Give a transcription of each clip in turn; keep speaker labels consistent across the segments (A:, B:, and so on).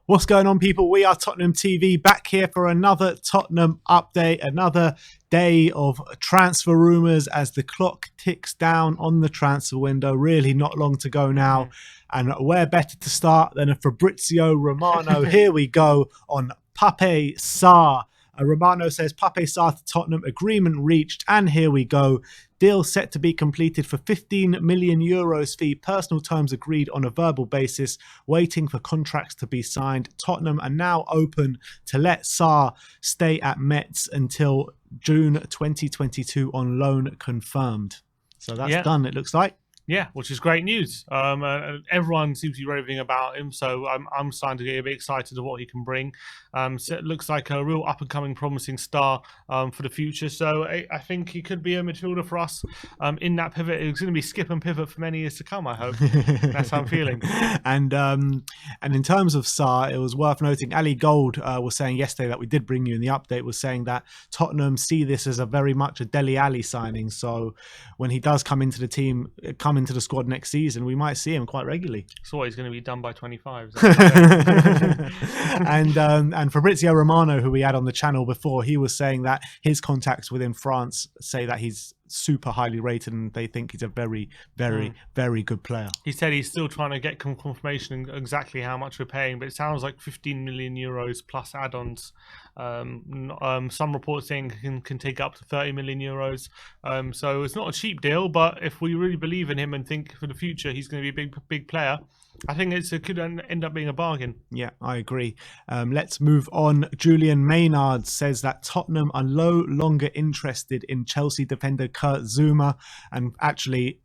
A: What's going on, people? We are Tottenham TV, back here for another Tottenham update, another day of transfer rumours as the clock ticks down on the transfer window. Really not long to go now. And where better to start than a Fabrizio Romano? Here we go on PAPE Sarr. Romano says PAPE Sarr to Tottenham, agreement reached, and here we go. Deal set to be completed for 15 million euros fee. Personal terms agreed on a verbal basis, waiting for contracts to be signed. Tottenham are now open to let Sarr stay at Metz until June 2022 on loan confirmed. So that's done, it looks like.
B: Yeah, which is great news. Everyone seems to be raving about him, so I'm starting to get a bit excited of what he can bring. So it looks like a real up-and-coming, promising star for the future. So I think he could be a midfielder for us in that pivot. It's going to be skip and pivot for many years to come, I hope. That's how I'm feeling.
A: And in terms of Sarr, it was worth noting, Ali Gold was saying yesterday that we did bring you in the update, was saying that Tottenham see this as a very much a Dele Alli signing. So when he does come into the team, come into the squad next season, we might see him quite regularly.
B: So he's going to be done by 25.
A: And Fabrizio Romano, who we had on the channel before, he was saying that his contacts within France say that he's super highly rated and they think he's a very, very good player. He
B: said he's still trying to get confirmation exactly how much we're paying, but it sounds like 15 million euros plus add-ons. Some reports saying can take up to 30 million euros. So it's not a cheap deal, but if we really believe in him and think for the future he's going to be a big player, I think it could end up being a bargain.
A: Yeah, I agree. Let's move on. Julian Maynard says that Tottenham are no longer interested in Chelsea defender Kurt Zouma. And actually,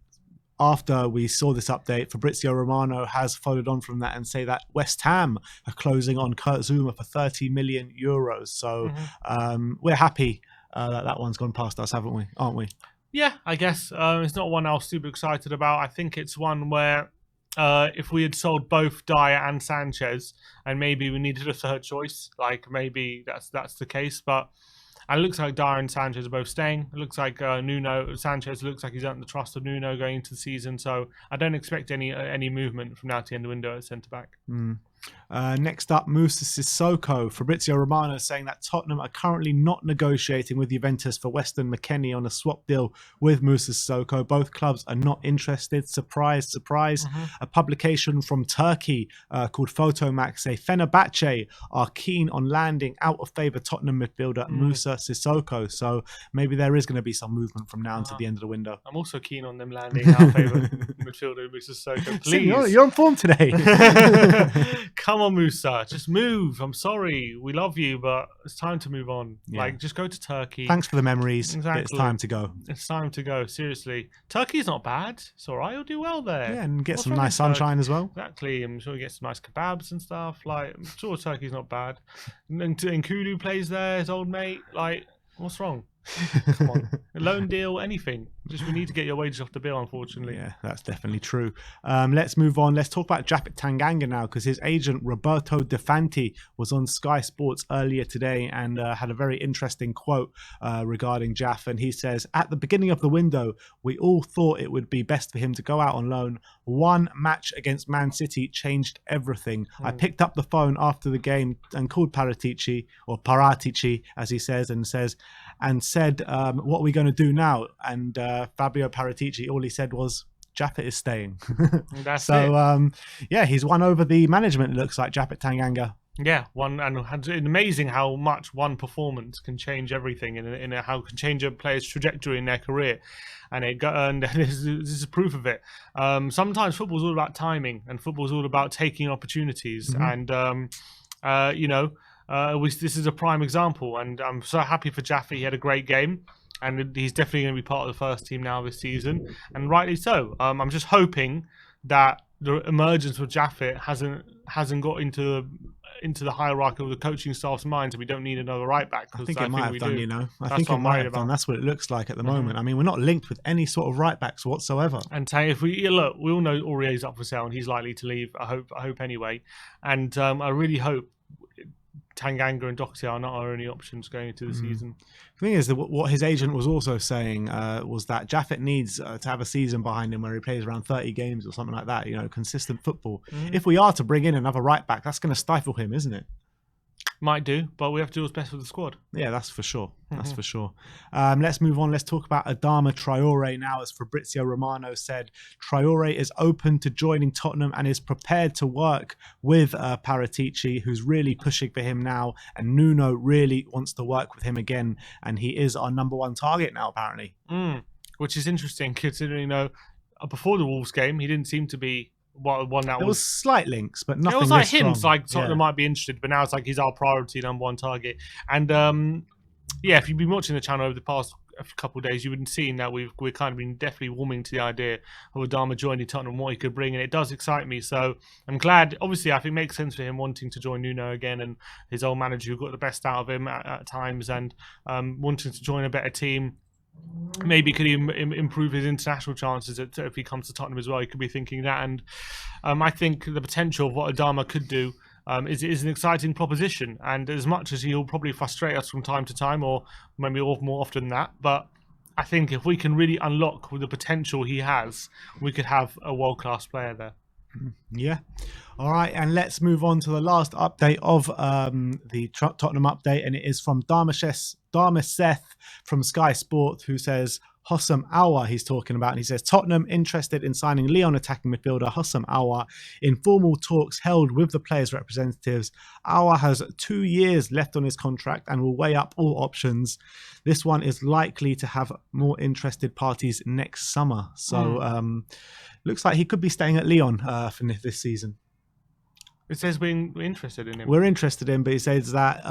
A: after we saw this update, Fabrizio Romano has followed on from that and say that West Ham are closing on Kurt Zouma for 30 million euros. So we're happy that one's gone past us, haven't we? Aren't we?
B: Yeah, I guess. It's not one I was super excited about. I think it's one where if we had sold both Dyer and Sanchez, and maybe we needed a third choice, like maybe that's the case. But it looks like Dyer and Sanchez are both staying. It looks like Sanchez looks like he's earned the trust of Nuno going into the season. So I don't expect any movement from now to the end of the window at centre back.
A: Next up, Moussa Sissoko. Fabrizio Romano saying that Tottenham are currently not negotiating with Juventus for Weston McKennie on a swap deal with Moussa Sissoko. Both clubs are not interested. Surprise, surprise. A publication from Turkey called Photomax say Fenerbache are keen on landing out of favour Tottenham midfielder Moussa Sissoko. So maybe there is going to be some movement from now until the end of the window.
B: I'm also keen on them landing out of favour midfielder Moussa Sissoko. Please.
A: You're on form today.
B: Come on, Moussa, just move. I'm sorry, we love you, but it's time to move on. Like, just go to Turkey.
A: Thanks for the memories. Exactly. It's time to go.
B: It's time to go. Seriously, Turkey's not bad. It's all right. You'll do well there.
A: Yeah, and get some nice sunshine as well.
B: Exactly. I'm sure you get some nice kebabs and stuff. Like, I'm sure Turkey's not bad. And Nkudu plays there, his old mate. Like, what's wrong? Come on, a loan deal, anything. Just we need to get your wages off the bill, unfortunately.
A: Yeah, that's definitely true. Let's move on. Let's talk about Japhet Tanganga now, because his agent Roberto De Fanti was on Sky Sports earlier today and had a very interesting quote regarding Jaff. And he says, at the beginning of the window, we all thought it would be best for him to go out on loan. One match against Man City changed everything. I picked up the phone after the game and called Paratici, or Paratici as he says, and said, what are we going to do now? And Fabio Paratici, all he said was, Japhet is staying.
B: That's
A: so, yeah, he's won over the management, it looks like, Japhet Tanganga.
B: Yeah, it's amazing how much one performance can change everything, and how it can change a player's trajectory in their career. And this is proof of it. Sometimes football's all about timing, and football's all about taking opportunities. And, this is a prime example, and I'm so happy for Japhet. He had a great game, and he's definitely going to be part of the first team now this season, and rightly so. I'm just hoping that the emergence of Japhet hasn't got into the hierarchy of the coaching staff's minds, and we don't need another right back.
A: I think it might have done, you know. I think it might have done. That's what it looks like at the moment. I mean, we're not linked with any sort of right backs whatsoever.
B: And if we look, we all know Aurier's up for sale, and he's likely to leave. I hope anyway, and I really hope Tanganga and Doherty are not our only options going into the season.
A: The thing is that what his agent was also saying was that Japhet needs to have a season behind him where he plays around 30 games or something like that, you know, consistent football. If we are to bring in another right back, that's going to stifle him, isn't it?
B: Might do, but we have to do what's best for the squad.
A: Yeah, that's for sure. That's for sure. Let's move on. Let's talk about Adama Traore now. As Fabrizio Romano said, Traore is open to joining Tottenham and is prepared to work with Paratici, who's really pushing for him now. And Nuno really wants to work with him again. And he is our #1 target now, apparently.
B: Which is interesting, considering, you know, before the Wolves game, he didn't seem to be one that
A: There was slight links, but nothing.
B: It was like
A: this
B: hints,
A: strong.
B: like Tottenham might be interested, but now it's like he's our priority #1 target. And yeah, if you've been watching the channel over the past couple of days, you would have seen that we're kind of been definitely warming to the idea of Adama joining Tottenham, what he could bring, and it does excite me. So I'm glad. Obviously, I think it makes sense for him wanting to join Nuno again, and his old manager who got the best out of him at times, and wanting to join a better team. Maybe could he improve his international chances if he comes to Tottenham as well? He could be thinking that, and I think the potential of what Adama could do is an exciting proposition. And as much as he'll probably frustrate us from time to time, or maybe more often than that, but I think if we can really unlock the potential he has, we could have a world-class player there.
A: Yeah. All right, and let's move on to the last update of the Tottenham update, and it is from Dharmaseth from Sky Sport, who says Hossam Aouar he's talking about, and he says Tottenham interested in signing Lyon attacking midfielder Hossam Aouar. Informal talks held with the players' representatives. Aouar has 2 years left on his contract and will weigh up all options. This one is likely to have more interested parties next summer. So looks like he could be staying at Lyon for this season.
B: It says we're interested in him.
A: We're interested in him, but he says that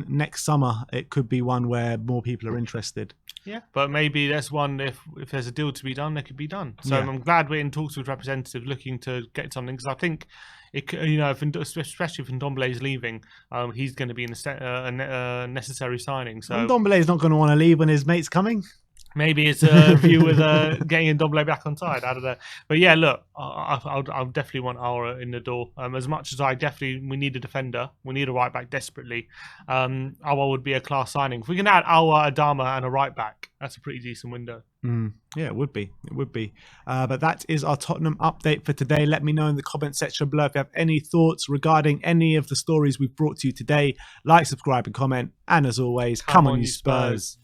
A: next summer it could be one where more people are interested.
B: Yeah, but maybe that's one, if there's a deal to be done, that could be done. So yeah. I'm glad we're in talks with representatives looking to get something, because I think, you know, especially if Ndombele is leaving, he's going to be a necessary signing. So
A: Ndombele is not going to want to leave when his mate's coming.
B: Maybe it's a view with getting Ndombele back on side. I don't know. But yeah, look, I'll definitely want Aouar in the door. As much as we need a defender, we need a right back desperately. Aouar would be a class signing. If we can add Aouar, Adama, and a right back, that's a pretty decent window.
A: Yeah, it would be. It would be. But that is our Tottenham update for today. Let me know in the comment section below if you have any thoughts regarding any of the stories we've brought to you today. Like, subscribe, and comment. And as always, come on, you Spurs.